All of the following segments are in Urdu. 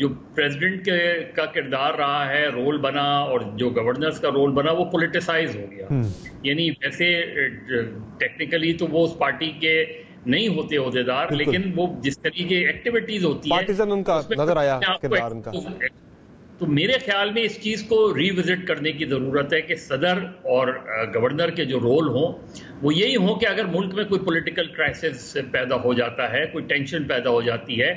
جو پریزیڈنٹ کا کردار رہا ہے، رول بنا، اور جو گورنرز کا رول بنا، وہ پولیٹیسائز ہو گیا. یعنی ویسے ٹیکنیکلی تو وہ اس پارٹی کے نہیں ہوتے عہدیدار، لیکن وہ جس طرح کی ایکٹیویٹیز ہوتی پارٹیزن ان کا نظر آیا کردار ان کا. تو میرے خیال میں اس چیز کو ری وزٹ کرنے کی ضرورت ہے کہ صدر اور گورنر کے جو رول ہوں وہ یہی ہوں کہ اگر ملک میں کوئی پولیٹیکل کرائسس پیدا ہو جاتا ہے، کوئی ٹینشن پیدا ہو جاتی ہے،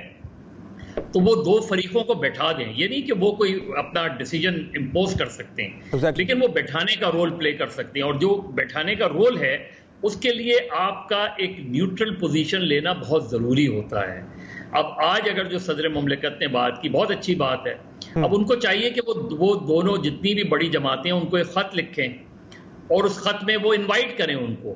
تو وہ دو فریقوں کو بیٹھا دیں. یہ نہیں کہ وہ کوئی اپنا ڈیسیجن امپوز کر سکتے ہیں، لیکن وہ بیٹھانے کا رول پلے کر سکتے ہیں. اور جو بیٹھانے کا رول ہے اس کے لیے آپ کا ایک نیوٹرل پوزیشن لینا بہت ضروری ہوتا ہے. اب آج اگر جو صدر مملکت نے بات کی، بہت اچھی بات ہے. اب ان کو چاہیے کہ وہ دونوں جتنی بھی بڑی جماعتیں ہیں ان کو ایک خط لکھیں اور اس خط میں وہ انوائٹ کریں ان کو،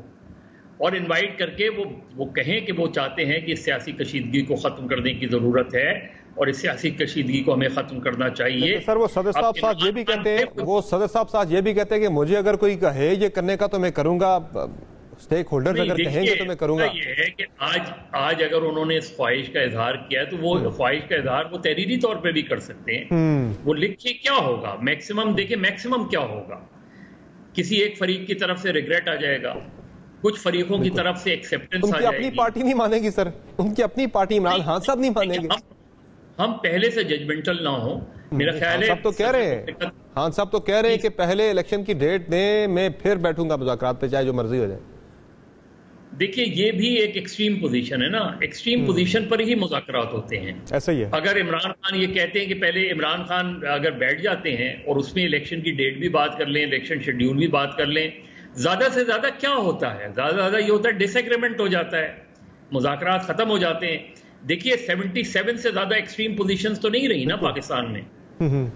اور انوائٹ کر کے وہ کہیں کہ وہ چاہتے ہیں کہ اس سیاسی کشیدگی کو ختم کرنے کی ضرورت ہے اور اس سیاسی کشیدگی کو ہمیں ختم کرنا چاہیے. سر وہ صدر صاحب ساتھ یہ بھی کہتے ہیں کہ مجھے اگر کوئی کہے یہ کرنے کا تو میں کروں گا، سٹیک ہولڈرز اگر کہیں گے تو میں کروں گا. یہ ہے کہ آج اگر انہوں نے اس خواہش کا اظہار کیا ہے تو وہ خواہش کا اظہار وہ تحریری طور پہ بھی کر سکتے ہیں. وہ لکھے کیا ہوگا، میکسیمم دیکھیں میکسیمم کیا ہوگا. کسی ایک فریق کی طرف سے ریگریٹ آ جائے گا، کچھ فریقوں کی طرف سے ایکسیپٹنس آ جائے گی. اپنی پارٹی نہیں مانے گی سر، ان کی اپنی پارٹی عمران خان صاحب نہیں مانیں گے. ہم پہلے سے ججمنٹل نہ ہوں. میرا خیال ہے خان صاحب تو کہہ رہے ہیں کہ پہلے الیکشن کی ڈیٹ دیں، میں پھر بیٹھوں گا مذاکرات پہ چاہے جو مرضی ہو جائے. دیکھیے یہ بھی ایک ایکسٹریم پوزیشن ہے نا، ایکسٹریم پوزیشن پر ہی مذاکرات ہوتے ہیں. ایسا ہی ہے. اگر عمران خان یہ کہتے ہیں کہ پہلے عمران خان اگر بیٹھ جاتے ہیں اور اس میں الیکشن کی ڈیٹ بھی بات کر لیں، الیکشن شیڈیول بھی بات کر لیں، زیادہ سے زیادہ کیا ہوتا ہے؟ زیادہ یہ ہوتا ہے ڈس ایگریمنٹ ہو جاتا ہے، مذاکرات ختم ہو جاتے ہیں. دیکھیے 77 سے زیادہ ایکسٹریم پوزیشنز تو نہیں رہی نا پاکستان میں.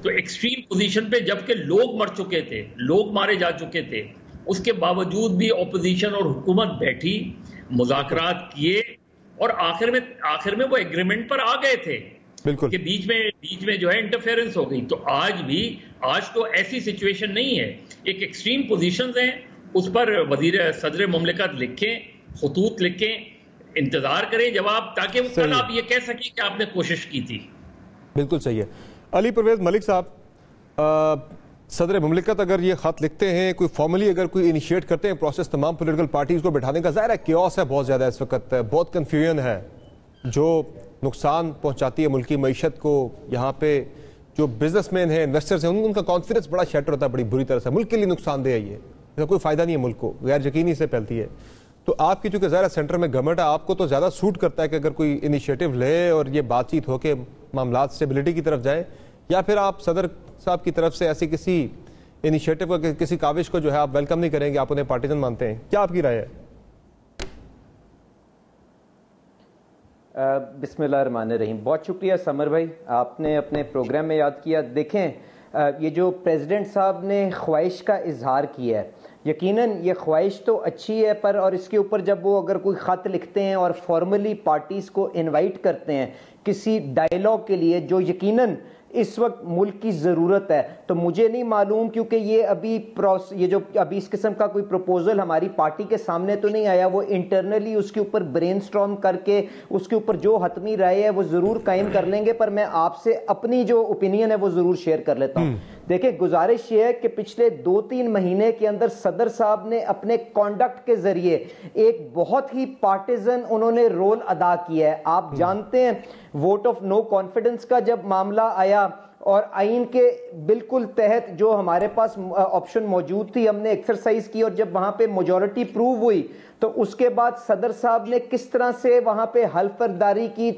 تو ایکسٹریم پوزیشن پہ جبکہ لوگ مر چکے تھے، لوگ مارے جا چکے تھے، اس کے باوجود بھی اپوزیشن اور حکومت بیٹھی، مذاکرات کیے، اور آخر میں وہ ایگریمنٹ پر آ گئے تھے. بالکل کہ بیچ میں جو ہے انٹرفیئرنس ہو گئی. تو آج تو ایسی سچویشن نہیں ہے. ایک ایکسٹریم پوزیشنز ہیں، اس پر صدر مملکت لکھیں، خطوط لکھیں، انتظار کریں جواب، تاکہ کل آپ یہ کہہ سکیں کہ آپ نے کوشش کی تھی. بالکل صحیح ہے. علی پرویز ملک صاحب، صدر مملکت اگر یہ خط لکھتے ہیں، کوئی فارملی اگر کوئی انیشیٹ کرتے ہیں پروسیس تمام پولیٹیکل پارٹیز کو بٹھانے کا، ظاہر ہے کیوس ہے بہت زیادہ اس وقت، بہت کنفیوژن ہے جو نقصان پہنچاتی ہے ملکی معیشت کو. یہاں پہ جو بزنس مین ہیں، انویسٹرز ہیں، ان کا کانفیڈنس بڑا شیٹر ہوتا ہے بڑی بری طرح سے. ملک کے لیے نقصان دہ ہے یہ، اس کا کوئی فائدہ نہیں ہے ملک کو، غیر یقینی سے پھیلتی ہے. تو آپ کی چونکہ ظاہر سینٹر میں گورنمنٹ ہے، آپ کو تو زیادہ سوٹ کرتا ہے کہ اگر کوئی انیشیٹو لے اور یہ بات چیت ہو کے معاملات اسٹیبلٹی کی طرف جائیں، یا پھر آپ صدر صاحب کی طرف سے ایسی کسی انیشیٹو کو، کسی کاوش کو جو ہے آپ ویلکم نہیں کریں گے، آپ انہیں پارٹیزن مانتے ہیں؟ کیا آپ کی رائے ہے؟ بسم اللہ الرحمن الرحیم. بہت شکریہ سمر بھائی، آپ نے اپنے پروگرام میں یاد کیا. دیکھیں یہ جو پریزیڈنٹ صاحب نے خواہش کا اظہار کیا ہے، یقیناً یہ خواہش تو اچھی ہے، پر اور اس کے اوپر جب وہ اگر کوئی خط لکھتے ہیں اور فارملی پارٹیز کو انوائٹ کرتے ہیں کسی ڈائیلاگ کے لیے جو یقیناً اس وقت ملک کی ضرورت ہے، تو مجھے نہیں معلوم، کیونکہ یہ جو ابھی اس قسم کا کوئی پروپوزل ہماری پارٹی کے سامنے تو نہیں آیا. وہ انٹرنلی اس کے اوپر برین سٹارم کر کے اس کے اوپر جو حتمی رائے ہے وہ ضرور قائم کر لیں گے. پر میں آپ سے اپنی جو اوپینین ہے وہ ضرور شیئر کر لیتا ہوں. دیکھیں گزارش یہ ہے کہ پچھلے 2-3 مہینے کے اندر صدر صاحب نے اپنے کانڈکٹ کے ذریعے ایک بہت ہی پارٹیزن انہوں نے رول ادا کیا ہے. آپ جانتے ہیں ووٹ آف نو کانفیڈنس کا جب معاملہ آیا اور آئین کے بالکل تحت جو ہمارے پاس آپشن موجود تھی، ہم نے ایکسرسائز کی، اور جب وہاں پہ میجورٹی پروو ہوئی تو اس کے بعد صدر صاحب نے کس طرح سے وہاں پہ حلف برداری کی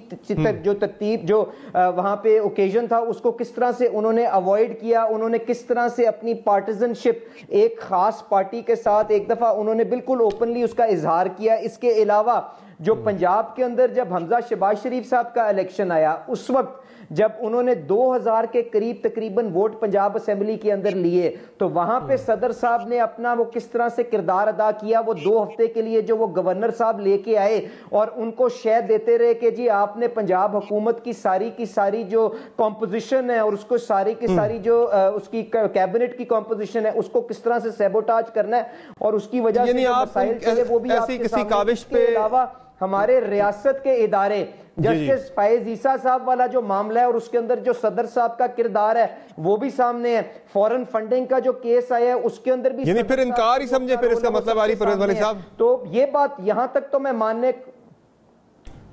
جو ترتیب جو وہاں پہ اوکیزن تھا اس کو کس طرح سے انہوں نے اوائڈ کیا. انہوں نے کس طرح سے اپنی پارٹیزن شپ ایک خاص پارٹی کے ساتھ ایک دفعہ انہوں نے بالکل اوپنلی اس کا اظہار کیا. اس کے علاوہ جو پنجاب کے اندر جب حمزہ شہباز شریف صاحب کا الیکشن آیا، اس وقت جب انہوں نے 2000 کے قریب تقریباً ووٹ پنجاب اسمبلی کے اندر لیے، تو وہاں پہ صدر صاحب نے اپنا وہ کس طرح سے کردار ادا کیا. وہ 2 ہفتے کے لیے جو وہ گورنر صاحب لے کے آئے اور ان کو شے دیتے رہے کہ جی آپ نے پنجاب حکومت کی ساری جو کمپوزیشن ہے اور اس کو ساری کی ساری جو اس کی کیبنٹ کی کمپوزیشن ہے اس کو کس طرح سے سیبوٹاج کرنا ہے، اور اس کی وجہ سے جو مسائل چلے وہ بھی آپ کے سامنے. اس کے علاوہ ہمارے ریاست کے ادارے، جسٹس فائز عیسیٰ صاحب والا جو معاملہ ہے اور اس کے اندر جو صدر صاحب کا کردار ہے وہ بھی سامنے ہے، فورن فنڈنگ کا جو کیس آیا ہے اس کے اندر بھی یعنی پھر انکار ہی سمجھے پھر اس کا مطلب علی پرویز ملک صاحب؟ تو یہ بات یہاں تک تو میں ماننے،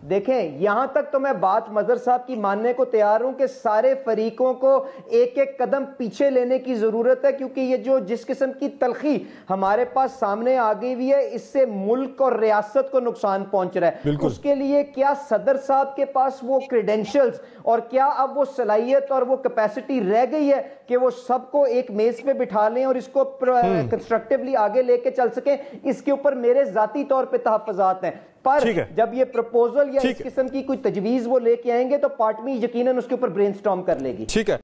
دیکھیں یہاں تک تو میں بات مظہر صاحب کی ماننے کو تیار ہوں کہ سارے فریقوں کو ایک ایک قدم پیچھے لینے کی ضرورت ہے، کیونکہ یہ جو جس قسم کی تلخی ہمارے پاس سامنے آ گئی ہوئی ہے اس سے ملک اور ریاست کو نقصان پہنچ رہا ہے۔ اس کے لیے کیا صدر صاحب کے پاس وہ کریڈینشلز اور کیا اب وہ صلاحیت اور وہ کیپیسٹی رہ گئی ہے کہ وہ سب کو ایک میز پہ بٹھا لیں اور اس کو کنسٹرکٹیولی آگے لے کے چل سکیں؟ اس کے اوپر میرے ذاتی طور پہ تحفظات ہیں، پر جب یہ پروپوزل یا اس قسم کی کوئی تجویز وہ لے کے آئیں گے تو پارٹی یقیناً اس کے اوپر برین سٹارم کر لے گی۔ ٹھیک ہے۔